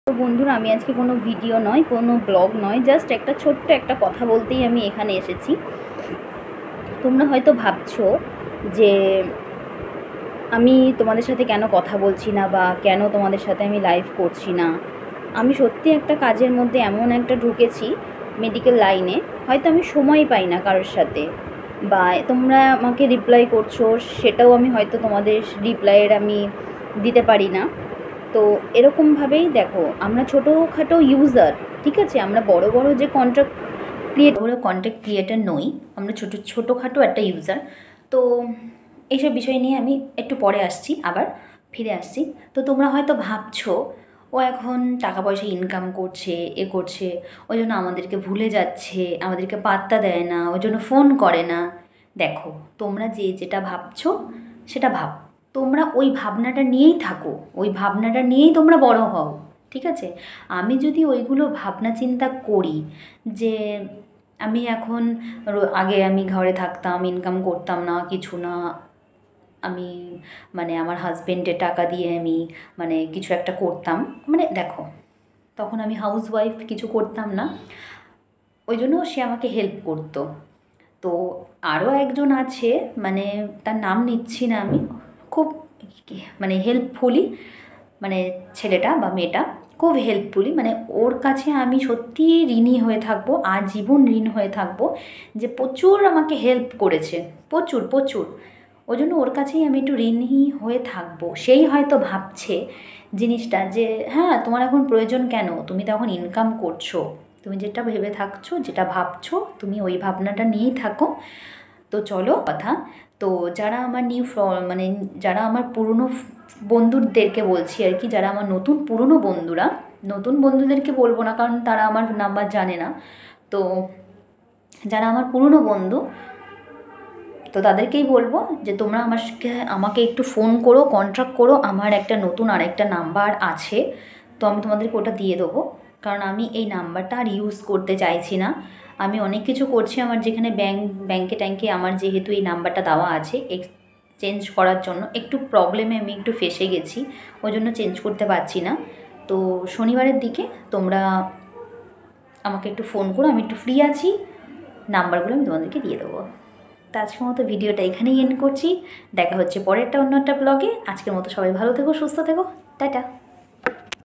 তো বন্ধুরা, আমি আজকে কোনো ভিডিও নয়, কোনো ব্লগ নয়, জাস্ট একটা ছোট্ট একটা কথা বলতেই আমি এখানে এসেছি। তোমরা হয়তো ভাবছো যে আমি তোমাদের সাথে কেন কথা বলছি না বা কেন তোমাদের সাথে আমি লাইভ করছি না। আমি সত্যি একটা কাজের মধ্যে এমন একটা ঢুকেছি, মেডিকেল লাইনে, হয়তো আমি সময় পাই না কারোর সাথে, বা তোমরা আমাকে রিপ্লাই করছো, সেটাও আমি হয়তো তোমাদের রিপ্লাইয়ের আমি দিতে পারি না। তো এরকমভাবেই দেখো, আমরা ছোটোখাটো ইউজার, ঠিক আছে, আমরা বড় বড় যে কন্টেন্ট ক্রিয়েটার নই, আমরা ছোটোখাটো একটা ইউজার। তো এইসব বিষয় নিয়ে আমি একটু পরে আসছি, আবার ফিরে আসছি। তো তোমরা হয়তো ভাবছো ও এখন টাকা পয়সা ইনকাম করছে, করছে, ওই জন্য আমাদেরকে ভুলে যাচ্ছে, আমাদেরকে পাত্তা দেয় না, ওই জন্য ফোন করে না। দেখো, তোমরা যেটা ভাবছো সেটা তোমরা ওই ভাবনাটা নিয়েই থাকো, ওই ভাবনাটা নিয়েই তোমরা বড় হও, ঠিক আছে। আমি যদি ওইগুলো ভাবনা চিন্তা করি যে আমি এখন আগে আমি ঘরে থাকতাম, ইনকাম করতাম না, কিছু না, আমি মানে আমার হাজবেন্ডের টাকা দিয়ে আমি মানে কিছু একটা করতাম, মানে দেখো, তখন আমি হাউসওয়াইফ, কিছু করতাম না, ওই জন্য সে আমাকে হেল্প করতো। তো আরও একজন আছে, মানে তার নাম নিচ্ছি না আমি, খুব মানে হেল্পফুলি, মানে ছেলেটা বা মেয়েটা খুব হেল্পফুলি, মানে ওর কাছে আমি সত্যি ঋণী হয়ে থাকবো, আজীবন ঋণ হয়ে থাকবো, যে প্রচুর আমাকে হেল্প করেছে, প্রচুর প্রচুর। ওই জন্য ওর কাছেই আমি একটু ঋণী হয়ে থাকবো। সেই হয়তো ভাবছে জিনিসটা যে হ্যাঁ, তোমার এখন প্রয়োজন কেন, তুমি তো এখন ইনকাম করছো, তুমি যেটা ভেবে থাকছো, যেটা ভাবছো, তুমি ওই ভাবনাটা নিয়েই থাকো। তো চলো কথা, তো যারা আমার মানে যারা আমার পুরনো বন্ধুদেরকে বলছি আর কি, যারা আমার নতুন পুরনো বন্ধুরা, নতুন বন্ধুদেরকে বলবো না কারণ তারা আমার নাম্বার জানে না, তো যারা আমার পুরনো বন্ধু, তো তাদেরকেই বলবো যে তোমরা আমাকে একটু ফোন করো, কন্ট্যাক্ট করো, আমার একটা নতুন আরেকটা নাম্বার আছে, তো আমি তোমাদেরকে ওটা দিয়ে দেবো। কারণ আমি এই নাম্বারটা আর ইউজ করতে চাইছি না। আমি অনেক কিছু করছি, আমার যেখানে ব্যাংকে ট্যাঙ্কে আমার যেহেতু এই নাম্বারটা দেওয়া আছে, চেঞ্জ করার জন্য একটু প্রবলেমে আমি একটু ফেসে গেছি, ওই জন্য চেঞ্জ করতে পারছি না। তো শনিবারের দিকে তোমরা আমাকে একটু ফোন করো, আমি একটু ফ্রি আছি, নাম্বারগুলো আমি তোমাদেরকে দিয়ে দেবো। তো আজকের মতো ভিডিওটা এখানেই এন্ড করছি। দেখা হচ্ছে পরেরটা অন্য একটা ব্লগে। আজকের মতো সবাই ভালো থেকো, সুস্থ থেকো, টাটা।